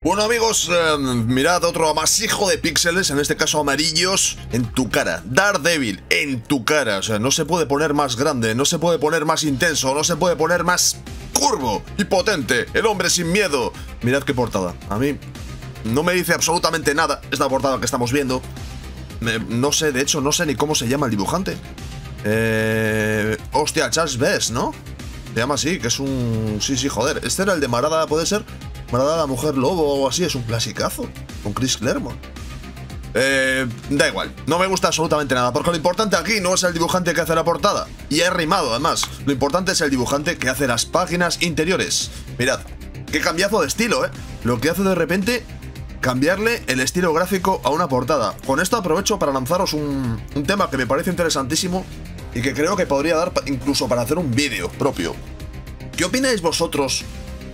Bueno amigos, mirad otro amasijo de píxeles, en este caso amarillos, en tu cara. Daredevil, en tu cara. O sea, no se puede poner más grande, no se puede poner más intenso, no se puede poner más curvo y potente. El hombre sin miedo. Mirad qué portada. A mí no me dice absolutamente nada esta portada que estamos viendo. No sé, de hecho, no sé ni cómo se llama el dibujante. Hostia, Charles Bess, ¿no? Se llama así, que es un... Sí, joder. Este era el de Marada, ¿puede ser? Marada la mujer lobo o algo así, es un clasicazo. Con Chris Claremont. Da igual, no me gusta absolutamente nada, porque lo importante aquí no es el dibujante que hace la portada. Y he rimado, además. Lo importante es el dibujante que hace las páginas interiores. Mirad, qué cambiazo de estilo, ¿eh? Lo que hace de repente... cambiarle el estilo gráfico a una portada. Con esto aprovecho para lanzaros un tema que me parece interesantísimo y que creo que podría dar incluso para hacer un vídeo propio. ¿Qué opináis vosotros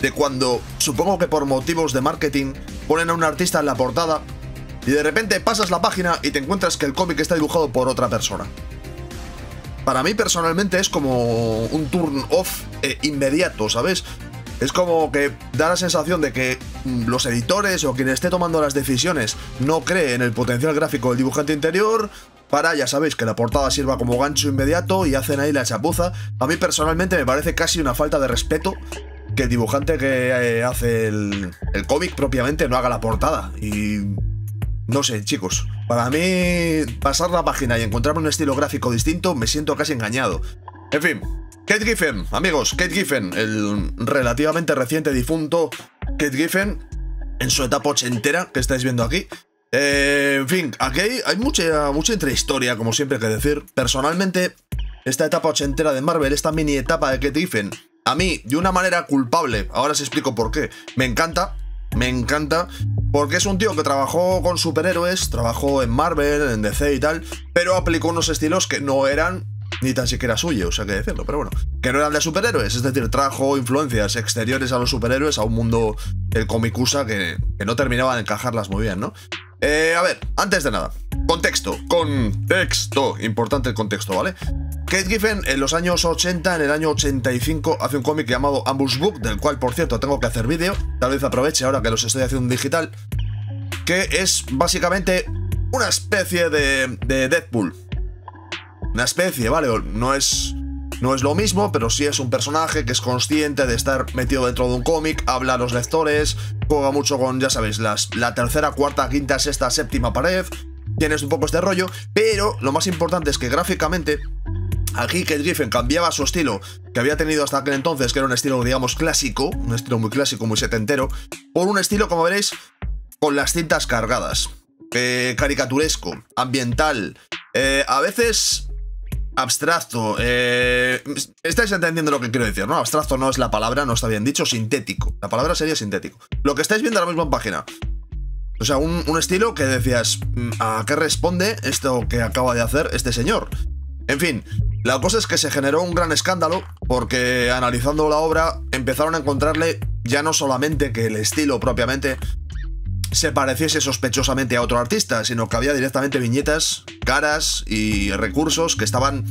de cuando, supongo que por motivos de marketing, ponen a un artista en la portada y de repente pasas la página y te encuentras que el cómic está dibujado por otra persona? Para mí personalmente es como un turn off inmediato, ¿sabes? Es como que da la sensación de que los editores o quien esté tomando las decisiones no cree en el potencial gráfico del dibujante interior para, ya sabéis, que la portada sirva como gancho inmediato y hacen ahí la chapuza. A mí personalmente me parece casi una falta de respeto que el dibujante que hace el cómic propiamente no haga la portada. Y... no sé, chicos, para mí pasar la página y encontrarme un estilo gráfico distinto me siento casi engañado. En fin... Kate Giffen, amigos, Kate Giffen, el relativamente reciente difunto Kate Giffen, en su etapa ochentera que estáis viendo aquí. En fin, aquí hay mucha intrahistoria, como siempre hay que decir. Personalmente, esta etapa ochentera de Marvel, esta mini etapa de Kate Giffen, a mí, de una manera culpable, ahora os explico por qué, me encanta, porque es un tío que trabajó con superhéroes, trabajó en Marvel, en DC y tal, pero aplicó unos estilos que no eran... ni tan siquiera suyo, o sea, que decirlo, pero bueno, que no eran de superhéroes, es decir, trajo influencias exteriores a los superhéroes, a un mundo, el comicusa, que no terminaba de encajarlas muy bien, ¿no? A ver, antes de nada, contexto, importante el contexto, ¿vale? Kate Giffen en los años 80, en el año 85, hace un cómic llamado Ambush Book, del cual, por cierto, tengo que hacer vídeo, tal vez aproveche ahora que los estoy haciendo en digital, que es básicamente una especie de Deadpool. Una especie, ¿vale? No es lo mismo, pero sí es un personaje que es consciente de estar metido dentro de un cómic, habla a los lectores, juega mucho con, ya sabéis, la tercera, cuarta, quinta, sexta, séptima pared. Tienes un poco este rollo, pero lo más importante es que gráficamente aquí Kate Giffen cambiaba su estilo, que había tenido hasta aquel entonces, que era un estilo, digamos, clásico, un estilo muy clásico, muy setentero, por un estilo, como veréis, con las cintas cargadas, caricaturesco, ambiental, a veces... abstracto, estáis entendiendo lo que quiero decir, ¿no? Abstracto no es la palabra, no está bien dicho, sintético. La palabra sería sintético. Lo que estáis viendo ahora mismo en página. O sea, un estilo que decías, ¿a qué responde esto que acaba de hacer este señor? En fin, la cosa es que se generó un gran escándalo porque analizando la obra empezaron a encontrarle ya no solamente que el estilo propiamente se pareciese sospechosamente a otro artista, sino que había directamente viñetas, caras y recursos que estaban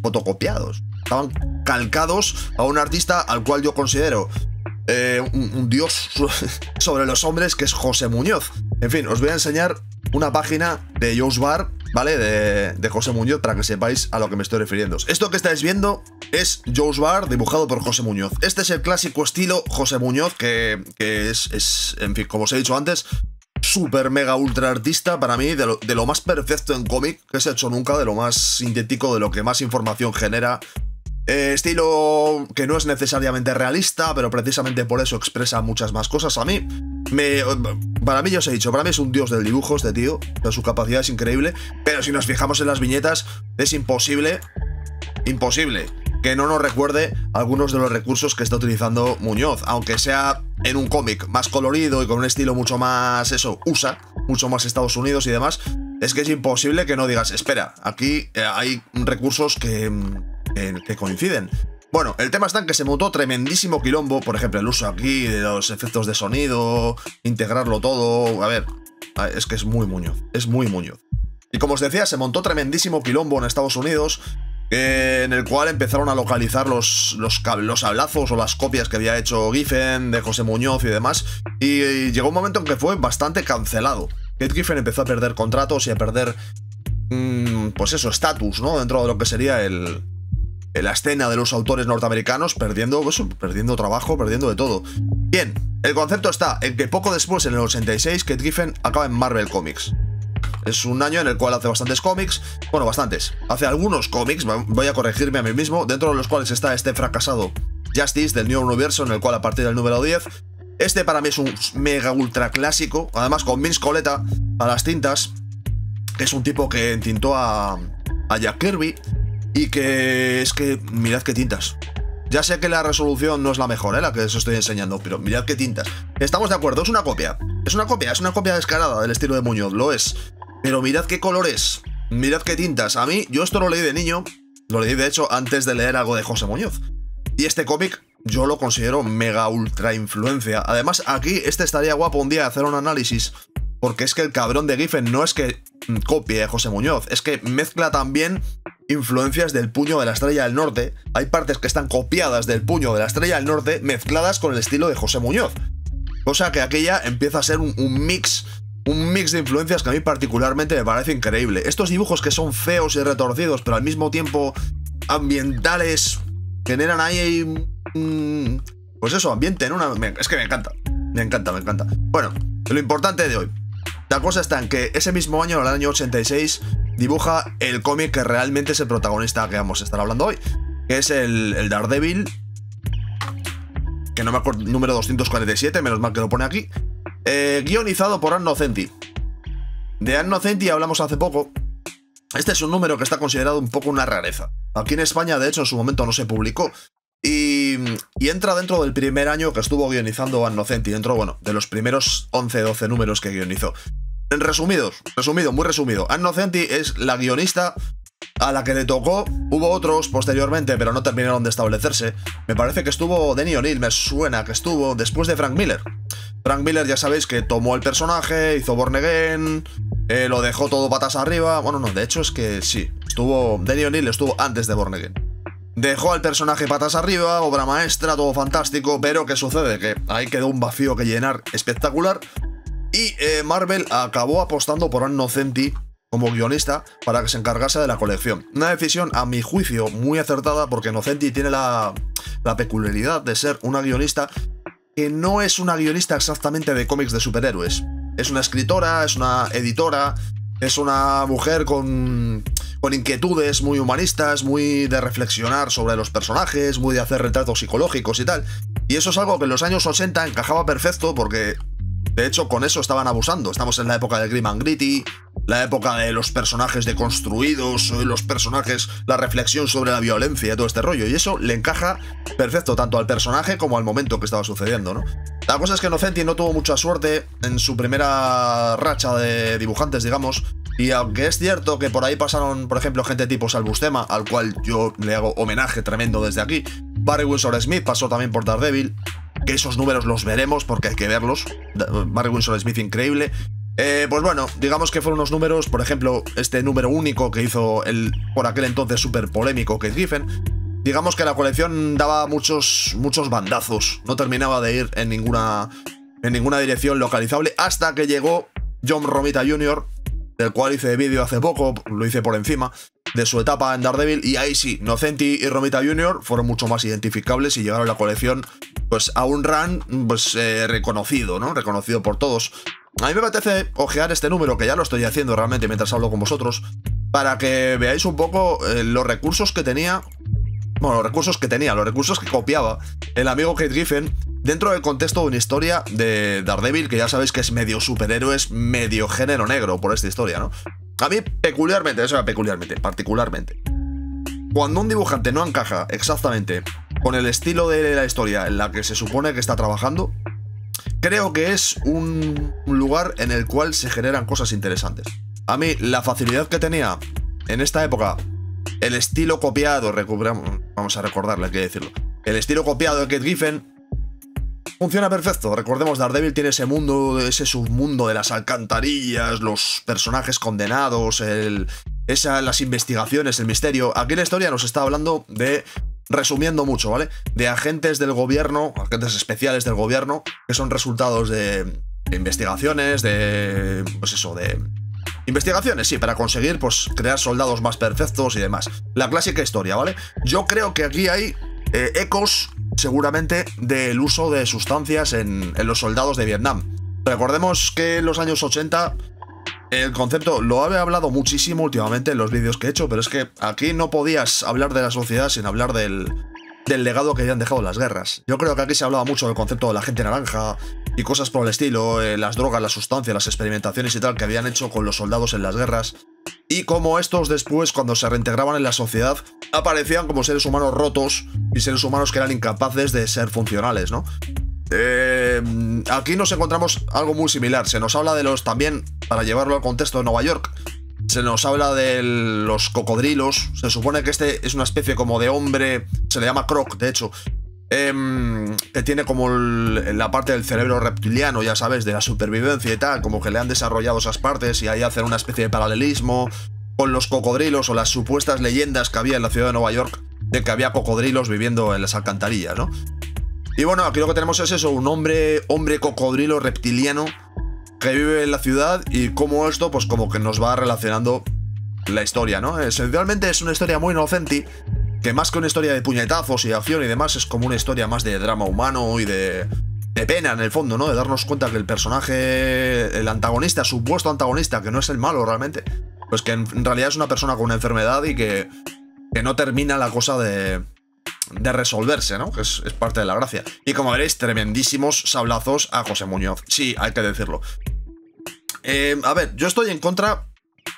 fotocopiados, estaban calcados a un artista al cual yo considero un dios sobre los hombres, que es José Muñoz. En fin, os voy a enseñar una página de Joe's Bar, ¿vale? De José Muñoz, para que sepáis a lo que me estoy refiriendo. Esto que estáis viendo es Joe's Bar dibujado por José Muñoz. Este es el clásico estilo José Muñoz, que es, en fin, como os he dicho antes, súper mega ultra artista para mí, de lo más perfecto en cómic que se ha hecho nunca, de lo más sintético, de lo que más información genera. Estilo que no es necesariamente realista, pero precisamente por eso expresa muchas más cosas. Para mí, ya os he dicho, para mí es un dios del dibujo este tío, su capacidad es increíble, pero si nos fijamos en las viñetas, es imposible que no nos recuerde algunos de los recursos que está utilizando Muñoz, aunque sea en un cómic más colorido y con un estilo mucho más, USA, mucho más Estados Unidos y demás. Es que es imposible que no digas, espera, aquí hay recursos que coinciden. Bueno, el tema está en que se montó tremendísimo quilombo, por ejemplo, el uso aquí de los efectos de sonido, integrarlo todo, a ver, es que es muy Muñoz, es muy Muñoz. Y como os decía, se montó tremendísimo quilombo en Estados Unidos, en el cual empezaron a localizar los hablazos o las copias que había hecho Giffen de José Muñoz y demás, y llegó un momento en que fue bastante cancelado. Kate Giffen empezó a perder contratos y a perder, pues eso, estatus, ¿no? Dentro de lo que sería la escena de los autores norteamericanos, perdiendo trabajo, perdiendo de todo. Bien, el concepto está en que poco después, en el 86, Kate Giffen acaba en Marvel Comics. Es un año en el cual hace bastantes cómics, bueno, bastantes. Hace algunos cómics, voy a corregirme a mí mismo, dentro de los cuales está este fracasado Justice del New Universo, en el cual a partir del número 10, este para mí es un mega ultra clásico, además con Vince Coletta a las tintas, que es un tipo que entintó a Jack Kirby, y que es que, mirad qué tintas. Ya sé que la resolución no es la mejor, la que os estoy enseñando, pero mirad qué tintas. Estamos de acuerdo, es una copia. Es una copia descarada del estilo de Muñoz, lo es. Pero mirad qué colores, mirad qué tintas. A mí, yo esto lo leí de niño, lo leí de hecho antes de leer algo de José Muñoz. Y este cómic yo lo considero mega ultra influencia. Además, aquí estaría guapo un día hacer un análisis, porque es que el cabrón de Giffen no es que copie a José Muñoz, es que mezcla también influencias del Puño de la Estrella del Norte. Hay partes que están copiadas del Puño de la Estrella del Norte mezcladas con el estilo de José Muñoz. Cosa que aquella empieza a ser un mix de influencias que a mí particularmente me parece increíble. Estos dibujos que son feos y retorcidos, pero al mismo tiempo ambientales, generan ahí pues eso, ambiente, ¿no? Es que me encanta. Me encanta. Bueno, lo importante de hoy. La cosa está en que ese mismo año, en el año 86, dibuja el cómic que realmente es el protagonista que vamos a estar hablando hoy, que es el Daredevil, que no me acuerdo, número 247, menos mal que lo pone aquí, guionizado por Ann Nocenti. De Ann Nocenti hablamos hace poco. Este es un número que está considerado un poco una rareza. Aquí en España, de hecho, en su momento no se publicó. Y entra dentro del primer año que estuvo guionizando Ann Nocenti. Dentro, bueno, de los primeros 11-12 números que guionizó. En resumido, muy resumido. Ann Nocenti es la guionista a la que le tocó. Hubo otros posteriormente, pero no terminaron de establecerse. Me parece que estuvo Denny O'Neil, me suena que estuvo después de Frank Miller. Frank Miller, ya sabéis que tomó el personaje, hizo Born Again, lo dejó todo patas arriba. Bueno, no, de hecho es que sí, Denny O'Neil estuvo antes de Born Again. Dejó al personaje patas arriba, obra maestra, todo fantástico, pero ¿qué sucede? Que ahí quedó un vacío que llenar espectacular. Y Marvel acabó apostando por Ann Nocenti como guionista para que se encargase de la colección. Una decisión, a mi juicio, muy acertada, porque Nocenti tiene la peculiaridad de ser una guionista que no es una guionista exactamente de cómics de superhéroes. Es una escritora, es una editora, es una mujer con inquietudes muy humanistas, muy de reflexionar sobre los personajes, muy de hacer retratos psicológicos y tal. Y eso es algo que en los años 80 encajaba perfecto porque, de hecho, con eso estaban abusando. Estamos en la época del Grim and Gritty, la época de los personajes deconstruidos, los personajes, la reflexión sobre la violencia y todo este rollo. Y eso le encaja perfecto tanto al personaje como al momento que estaba sucediendo, ¿no? La cosa es que Nocenti no tuvo mucha suerte en su primera racha de dibujantes, digamos. Y aunque es cierto que por ahí pasaron, por ejemplo, gente tipo Salbustema, al cual yo le hago homenaje tremendo desde aquí. Barry Windsor Smith pasó también por Daredevil, que esos números los veremos porque hay que verlos. Barry Windsor Smith, increíble. Pues bueno, digamos que fueron unos números, por ejemplo, este número único que hizo el por aquel entonces súper polémico Kate Giffen. Digamos que la colección daba muchos bandazos, no terminaba de ir en ninguna dirección localizable, hasta que llegó John Romita Jr., del cual hice vídeo hace poco, lo hice por encima, de su etapa en Daredevil, y ahí sí, Nocenti y Romita Jr. fueron mucho más identificables y llegaron a la colección pues a un run pues reconocido, ¿no? Reconocido por todos. A mí me apetece ojear este número, que ya lo estoy haciendo realmente mientras hablo con vosotros, para que veáis un poco los recursos que tenía. Bueno, los recursos que copiaba el amigo Kate Giffen dentro del contexto de una historia de Daredevil, que ya sabéis que es medio superhéroes, medio género negro por esta historia, ¿no? A mí particularmente, cuando un dibujante no encaja exactamente con el estilo de la historia en la que se supone que está trabajando, creo que es un lugar en el cual se generan cosas interesantes. A mí, la facilidad que tenía en esta época, el estilo copiado, vamos a recordarle, hay que decirlo, el estilo copiado de Kate Giffen funciona perfecto. Recordemos, Daredevil tiene ese mundo, ese submundo de las alcantarillas, los personajes condenados, el las investigaciones, el misterio. Aquí la historia nos está hablando de, resumiendo mucho, ¿vale? De agentes del gobierno, agentes especiales del gobierno, que son resultados de investigaciones, de... pues eso, de... investigaciones, sí, para conseguir, pues, crear soldados más perfectos y demás. La clásica historia, ¿vale? Yo creo que aquí hay ecos, seguramente, del uso de sustancias en los soldados de Vietnam. Recordemos que en los años 80... el concepto lo he hablado muchísimo últimamente en los vídeos que he hecho, pero es que aquí no podías hablar de la sociedad sin hablar del legado que habían dejado las guerras. Yo creo que aquí se hablaba mucho del concepto de la gente naranja y cosas por el estilo, las drogas, las sustancias, las experimentaciones y tal que habían hecho con los soldados en las guerras. Y cómo estos después, cuando se reintegraban en la sociedad, aparecían como seres humanos rotos y seres humanos que eran incapaces de ser funcionales, ¿no? Aquí nos encontramos algo muy similar. Se nos habla de los, también, para llevarlo al contexto de Nueva York, se nos habla de los cocodrilos. Se supone que este es una especie como de hombre, se le llama Croc, de hecho, que tiene como la parte del cerebro reptiliano, ya sabes, de la supervivencia y tal, como que le han desarrollado esas partes y ahí hacen una especie de paralelismo con los cocodrilos o las supuestas leyendas que había en la ciudad de Nueva York de que había cocodrilos viviendo en las alcantarillas, ¿no? Y bueno, aquí lo que tenemos es eso, un hombre cocodrilo reptiliano que vive en la ciudad y cómo esto, pues como que nos va relacionando la historia, ¿no? Esencialmente es una historia muy inocente, que más que una historia de puñetazos y acción y demás, es como una historia más de drama humano y de pena en el fondo, ¿no? De darnos cuenta que el personaje, el antagonista, supuesto antagonista, que no es el malo realmente, pues que en realidad es una persona con una enfermedad y que no termina la cosa de resolverse, ¿no? Que es parte de la gracia. Y como veréis, tremendísimos sablazos a José Muñoz. Sí, hay que decirlo. A ver, yo estoy en contra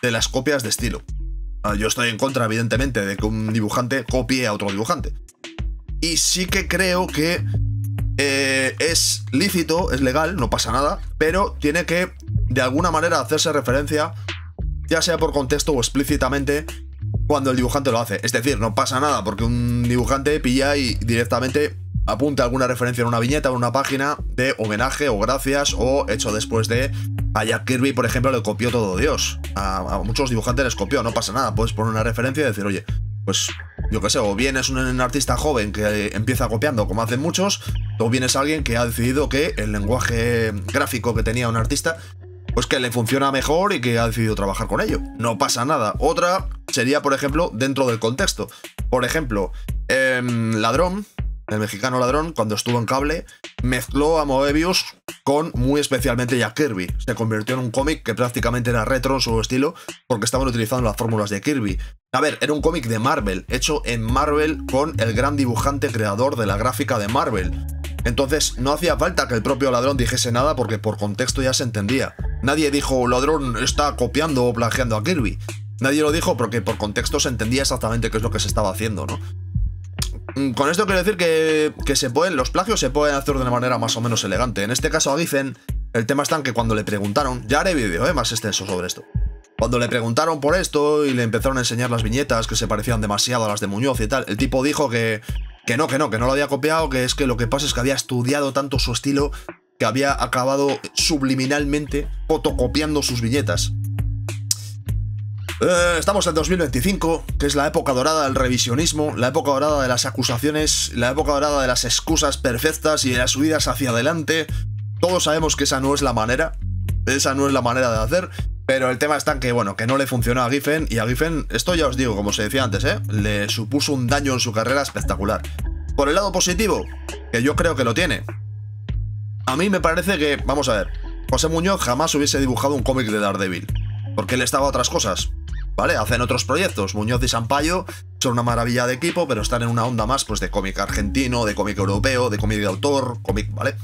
de las copias de estilo. Yo estoy en contra, evidentemente, de que un dibujante copie a otro dibujante. Y sí que creo que es lícito, es legal, no pasa nada, pero tiene que, de alguna manera, hacerse referencia, ya sea por contexto o explícitamente, cuando el dibujante lo hace. Es decir, no pasa nada porque un dibujante pilla y directamente apunta alguna referencia en una viñeta o en una página de homenaje o gracias o hecho después de... A Jack Kirby, por ejemplo, le copió todo Dios. A muchos dibujantes les copió, no pasa nada. Puedes poner una referencia y decir, oye, pues yo qué sé, o bien es un artista joven que empieza copiando como hacen muchos, o bien es alguien que ha decidido que el lenguaje gráfico que tenía un artista, pues que le funciona mejor y que ha decidido trabajar con ello. No pasa nada. Otra sería, por ejemplo, dentro del contexto. Por ejemplo, Ladrón, el mexicano Ladrón, cuando estuvo en Cable, mezcló a Moebius con muy especialmente Jack Kirby. Se convirtió en un cómic que prácticamente era retro en su estilo porque estaban utilizando las fórmulas de Kirby. A ver, era un cómic de Marvel, hecho en Marvel con el gran dibujante creador de la gráfica de Marvel. Entonces no hacía falta que el propio Ladrón dijese nada porque por contexto ya se entendía. Nadie dijo, Ladrón está copiando o plagiando a Kirby. Nadie lo dijo porque por contexto se entendía exactamente qué es lo que se estaba haciendo, ¿no? Con esto quiero decir que los plagios se pueden hacer de una manera más o menos elegante. En este caso a Giffen, el tema está en que cuando le preguntaron, ya haré vídeo más extenso sobre esto. Cuando le preguntaron por esto y le empezaron a enseñar las viñetas que se parecían demasiado a las de Muñoz y tal, el tipo dijo que no lo había copiado, que es que lo que pasa es que había estudiado tanto su estilo que había acabado subliminalmente fotocopiando sus viñetas. Estamos en 2025, que es la época dorada del revisionismo, la época dorada de las acusaciones, la época dorada de las excusas perfectas y de las subidas hacia adelante. Todos sabemos que esa no es la manera de hacer, pero el tema está en que, bueno, que no le funcionó a Giffen, y a Giffen, esto ya os digo, como se decía antes, le supuso un daño en su carrera espectacular. Por el lado positivo, que yo creo que lo tiene, a mí me parece que, vamos a ver, José Muñoz jamás hubiese dibujado un cómic de Daredevil, porque él estaba a otras cosas. ¿Vale? Hacen otros proyectos. Muñoz y Sampaio son una maravilla de equipo, pero están en una onda más pues de cómic argentino, de cómic europeo, de cómic de autor, cómic, ¿vale?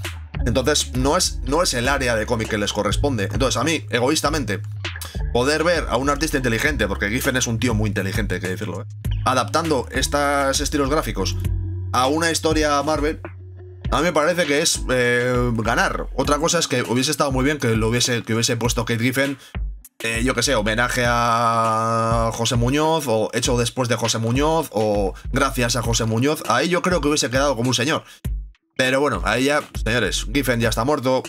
Entonces no es el área de cómic que les corresponde. Entonces a mí, egoístamente, poder ver a un artista inteligente, porque Giffen es un tío muy inteligente, hay que decirlo, adaptando estos estilos gráficos a una historia Marvel, a mí me parece que es ganar. Otra cosa es que hubiese estado muy bien que hubiese puesto Kate Giffen, yo que sé, homenaje a José Muñoz, o hecho después de José Muñoz, o gracias a José Muñoz. Ahí yo creo que hubiese quedado como un señor. Pero bueno, ahí ya, señores, Giffen ya está muerto.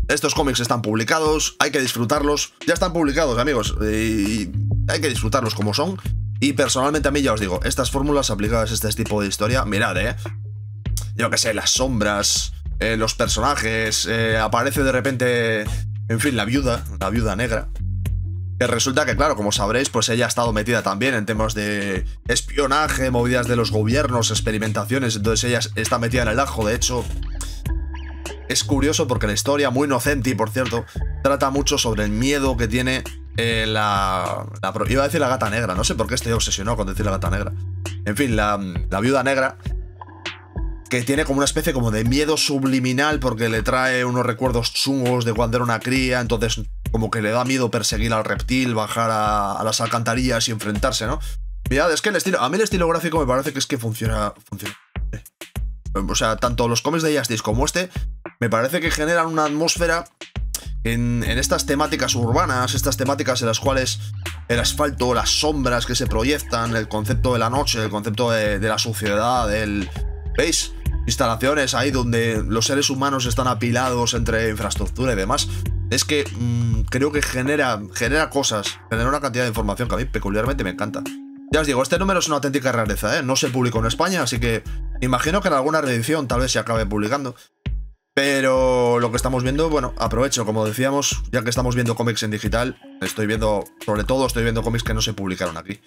Estos cómics están publicados, hay que disfrutarlos. Ya están publicados, amigos. Y hay que disfrutarlos como son. Y personalmente a mí ya os digo, estas fórmulas aplicadas a este tipo de historia, mirad, yo que sé, las sombras, los personajes, aparece de repente, en fin, la viuda negra. Que resulta que, claro, como sabréis, pues ella ha estado metida también en temas de espionaje, movidas de los gobiernos, experimentaciones, entonces ella está metida en el ajo. De hecho, es curioso porque la historia, muy inocente, y por cierto, trata mucho sobre el miedo que tiene iba a decir la gata negra, no sé por qué estoy obsesionado con decir la gata negra. En fin, la viuda negra, que tiene como una especie como de miedo subliminal porque le trae unos recuerdos chungos de cuando era una cría, entonces como que le da miedo perseguir al reptil, bajar a las alcantarillas y enfrentarse, ¿no? Mirad, es que a mí el estilo gráfico me parece que es que funciona. O sea, tanto los cómics de Justice como este, me parece que generan una atmósfera en estas temáticas urbanas, estas temáticas en las cuales el asfalto, las sombras que se proyectan, el concepto de la noche, el concepto de la suciedad, ¿veis? Instalaciones ahí donde los seres humanos están apilados entre infraestructura y demás. Es que creo que genera cosas, genera una cantidad de información que a mí peculiarmente me encanta. Ya os digo, este número es una auténtica rareza, no se publicó en España, así que imagino que en alguna reedición tal vez se acabe publicando. Pero lo que estamos viendo, bueno, aprovecho, como decíamos, ya que estamos viendo cómics en digital, sobre todo estoy viendo cómics que no se publicaron aquí.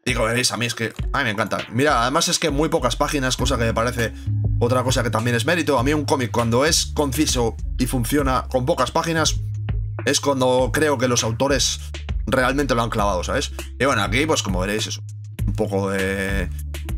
Y como veis, a mí me encanta. Mira, además es que muy pocas páginas, cosa que me parece otra cosa que también es mérito. A mí un cómic, cuando es conciso y funciona con pocas páginas, es cuando creo que los autores realmente lo han clavado, ¿sabes? Y bueno, aquí, pues como veréis, es un poco de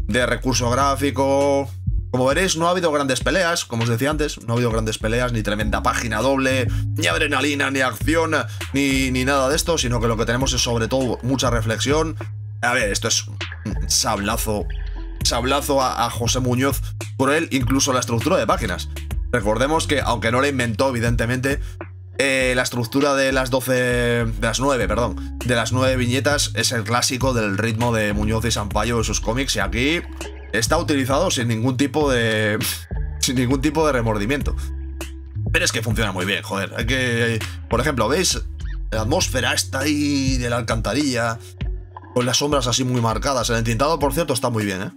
recurso gráfico. Como veréis, no ha habido grandes peleas, como os decía antes, no ha habido grandes peleas, ni tremenda página doble, ni adrenalina, ni acción, ni nada de esto, sino que lo que tenemos es sobre todo mucha reflexión. A ver, esto es un sablazo a José Muñoz por él, incluso la estructura de páginas. Recordemos que, aunque no la inventó, evidentemente, la estructura de las 9 viñetas es el clásico del ritmo de Muñoz y Sampaio de sus cómics, y aquí está utilizado sin ningún tipo de remordimiento. Pero es que funciona muy bien, joder. Por ejemplo, ¿veis? La atmósfera está ahí de la alcantarilla, con las sombras así muy marcadas. El entintado, por cierto, está muy bien,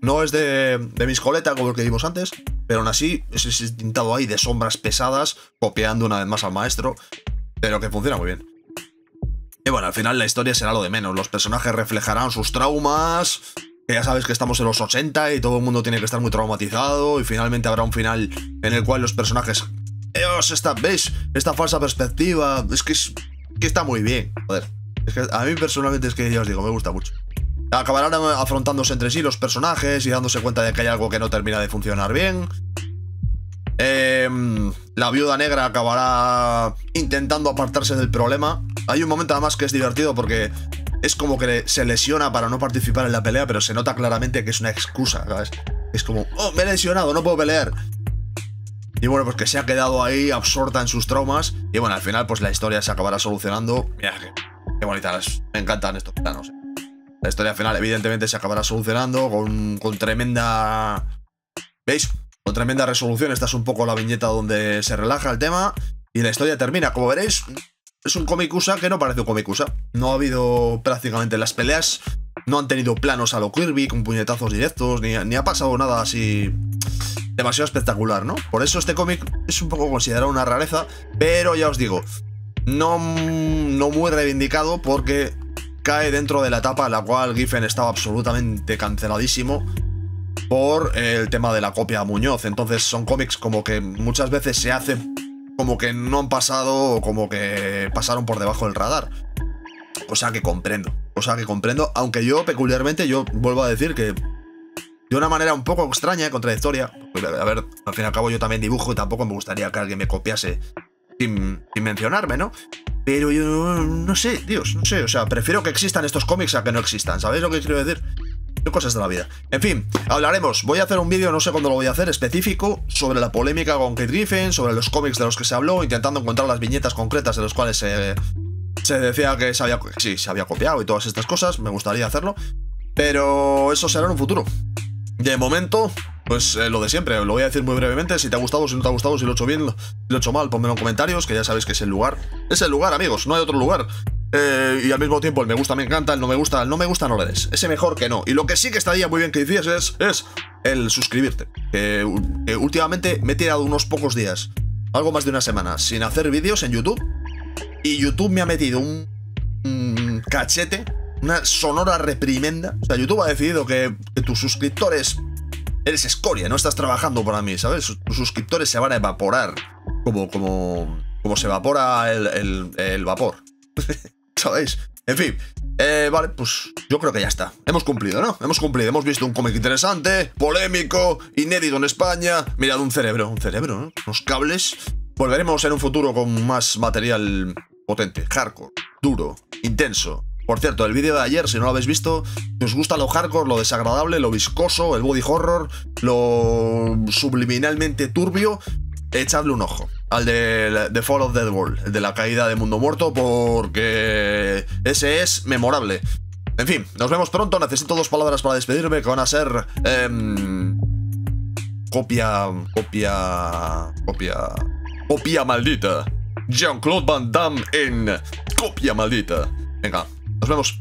No es de Miscoleta como el que vimos antes, pero aún así es ese tintado ahí de sombras pesadas, copiando una vez más al maestro, pero que funciona muy bien. Y bueno, al final la historia será lo de menos. Los personajes reflejarán sus traumas, que ya sabes que estamos en los 80 y todo el mundo tiene que estar muy traumatizado, y finalmente habrá un final en el cual los personajes... ¿veis? Esta falsa perspectiva, es que está muy bien, joder. Es que a mí personalmente es que ya os digo, me gusta mucho. Acabarán afrontándose entre sí los personajes y dándose cuenta de que hay algo que no termina de funcionar bien. La viuda negra acabará intentando apartarse del problema. Hay un momento además que es divertido porque es como que se lesiona para no participar en la pelea, pero se nota claramente que es una excusa, ¿sabes? Es como, oh, me he lesionado, no puedo pelear. Y bueno, pues que se ha quedado ahí absorta en sus traumas. Y bueno, al final pues la historia se acabará solucionando. Mira, qué bonitas, me encantan estos planos. La historia final evidentemente se acabará solucionando con tremenda... ¿Veis? Con tremenda resolución. Esta es un poco la viñeta donde se relaja el tema y la historia termina. Como veréis, es un cómic USA que no parece un cómic USA. No ha habido prácticamente las peleas, no han tenido planos a lo Kirby con puñetazos directos, ni ha pasado nada así demasiado espectacular, ¿no? Por eso este cómic es un poco considerado una rareza, pero ya os digo, no muy reivindicado porque cae dentro de la etapa en la cual Giffen estaba absolutamente canceladísimo por el tema de la copia a Muñoz. Entonces son cómics como que muchas veces se hace como que no han pasado o como que pasaron por debajo del radar. Cosa que comprendo, aunque yo peculiarmente, yo vuelvo a decir que de una manera un poco extraña y contradictoria, porque, a ver, al fin y al cabo yo también dibujo y tampoco me gustaría que alguien me copiase sin mencionarme, ¿no? Pero yo no sé, Dios, no sé, o sea, prefiero que existan estos cómics a que no existan, ¿sabéis lo que quiero decir? Son cosas de la vida. En fin, hablaremos, voy a hacer un vídeo, no sé cuándo lo voy a hacer, específico, sobre la polémica con Kate Giffen, sobre los cómics de los que se habló, intentando encontrar las viñetas concretas de los cuales se decía que se había copiado y todas estas cosas, me gustaría hacerlo, pero eso será en un futuro. De momento, pues lo de siempre, lo voy a decir muy brevemente. Si te ha gustado, si no te ha gustado, si lo he hecho bien, si lo he hecho mal, ponmelo en comentarios, que ya sabéis que es el lugar. Es el lugar, amigos, no hay otro lugar. Y al mismo tiempo el me gusta me encanta, el no me gusta no le des. Ese mejor que no. Y lo que sí que estaría muy bien que hicieses es el suscribirte. Que últimamente me he tirado unos pocos días, algo más de una semana, sin hacer vídeos en YouTube. Y YouTube me ha metido un cachete, una sonora reprimenda. O sea, YouTube ha decidido que tus suscriptores... Eres escoria, no estás trabajando para mí, ¿sabes? Tus suscriptores se van a evaporar como se evapora el vapor. ¿Sabéis? En fin, vale, pues yo creo que ya está. Hemos cumplido, ¿no? Hemos cumplido. Hemos visto un cómic interesante, polémico, inédito en España. Mirad, un cerebro, ¿no? Unos cables. Volveremos en un futuro con más material potente, hardcore, duro, intenso. Por cierto, el vídeo de ayer, si no lo habéis visto, si os gusta lo hardcore, lo desagradable, lo viscoso, el body horror, lo subliminalmente turbio, echadle un ojo al de The Fall of Dead World, el de la caída de Mundo Muerto, porque ese es memorable. En fin, nos vemos pronto. Necesito 2 palabras para despedirme, que van a ser... Copia maldita. Jean-Claude Van Damme en Copia maldita. Venga, nos vemos.